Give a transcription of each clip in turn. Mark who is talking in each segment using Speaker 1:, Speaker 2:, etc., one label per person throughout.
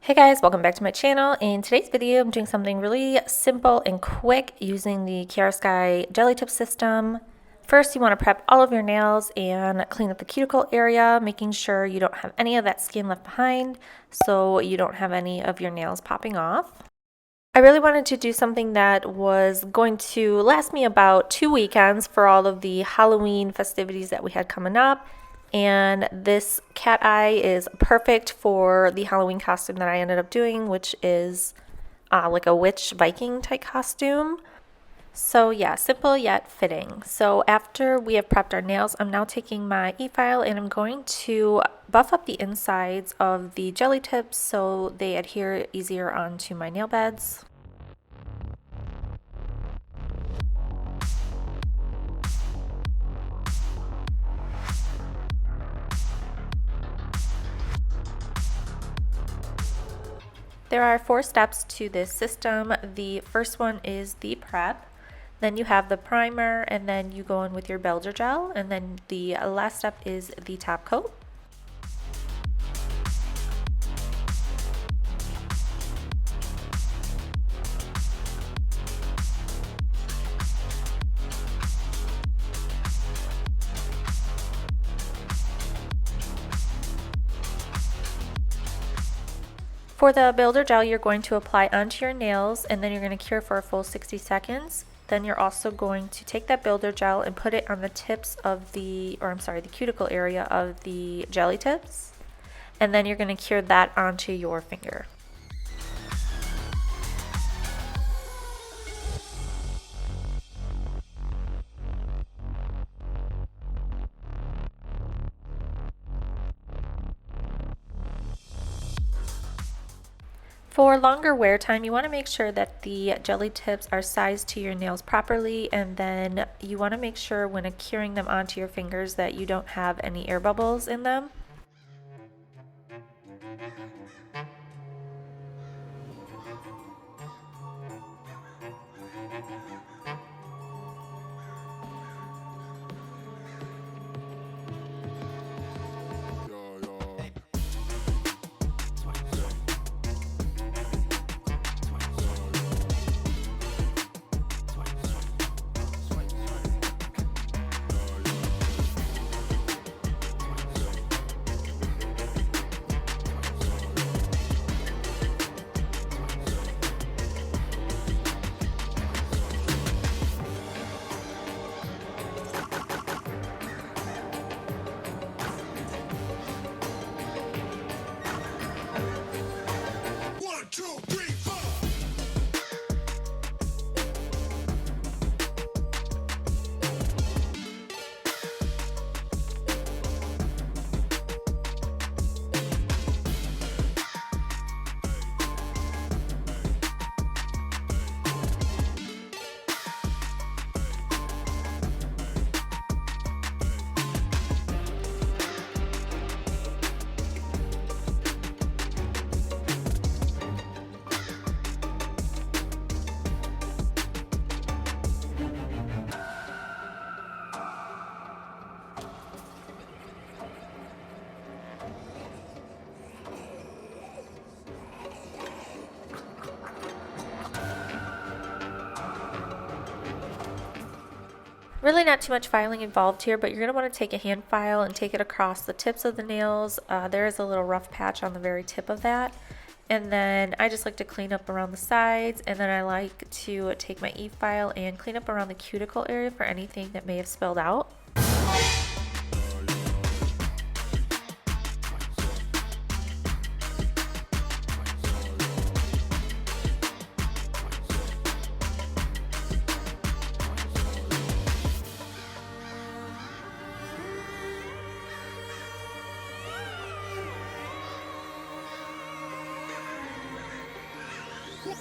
Speaker 1: Hey guys, welcome back to my channel. In today's video, I'm doing something really simple and quick using the Kiara Sky jelly tip system. First, you want to prep all of your nails and clean up the cuticle area, making sure you don't have any of that skin left behind so you don't have any of your nails popping off. I really wanted to do something that was going to last me about 2 weekends for all of the Halloween festivities that we had coming up. And this cat eye is perfect for the Halloween costume that I ended up doing, which is like a witch viking type costume. So yeah, simple yet fitting. So after we have prepped our nails, I'm now taking my e-file and I'm going to buff up the insides of the jelly tips so they adhere easier onto my nail beds. There are 4 steps to this system. The first one is the prep. Then you have the primer, and then you go in with your builder gel, and then the last step is the top coat. For the builder gel, you're going to apply onto your nails and then you're going to cure for a full 60 seconds. Then you're also going to take that builder gel and put it on the tips of the cuticle area of the jelly tips. And then you're going to cure that onto your finger. For longer wear time, you want to make sure that the jelly tips are sized to your nails properly, and then you want to make sure when curing them onto your fingers that you don't have any air bubbles in them. Really not too much filing involved here, but you're going to want to take a hand file and take it across the tips of the nails. There is a little rough patch on the very tip of that. And then I just like to clean up around the sides, and then I like to take my e-file and clean up around the cuticle area for anything that may have spilled out.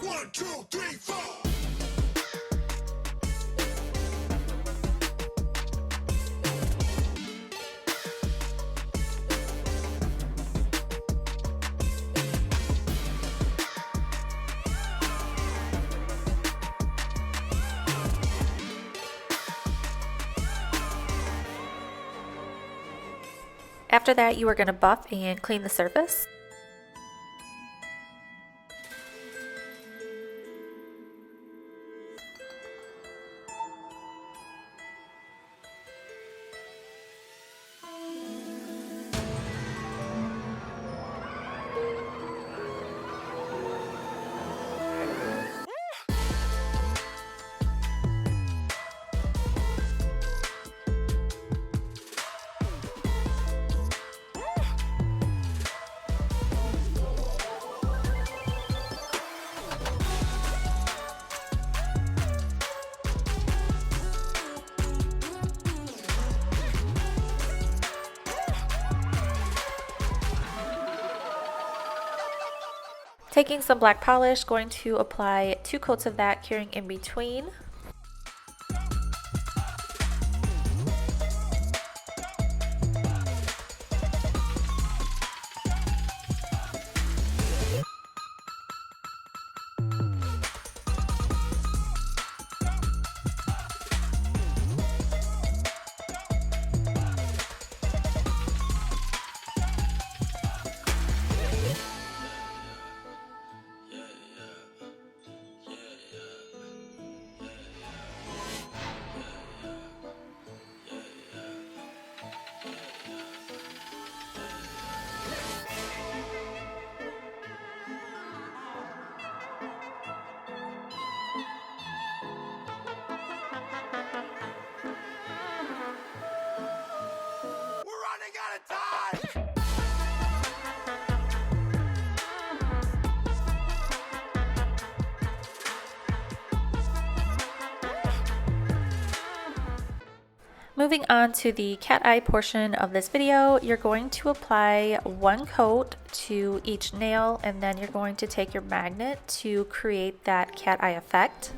Speaker 2: One, two, three, four.
Speaker 1: After that, you are going to buff and clean the surface. Taking some black polish, going to apply 2 coats of that, curing in between. Moving on to the cat eye portion of this video, you're going to apply 1 coat to each nail, and then you're going to take your magnet to create that cat eye effect.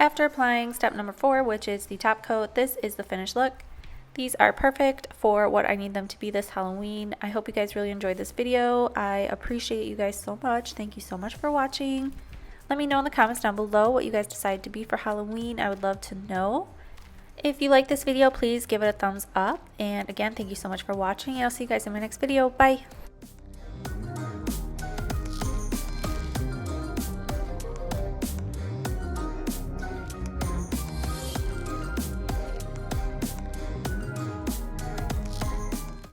Speaker 1: After applying step number 4, which is the top coat, this is the finished look. These are perfect for what I need them to be this Halloween. I hope you guys really enjoyed this video. I appreciate you guys so much. Thank you so much for watching. Let me know in the comments down below what you guys decided to be for Halloween. I would love to know. If you like this video, please give it a thumbs up. And again, thank you so much for watching. I'll see you guys in my next video. Bye!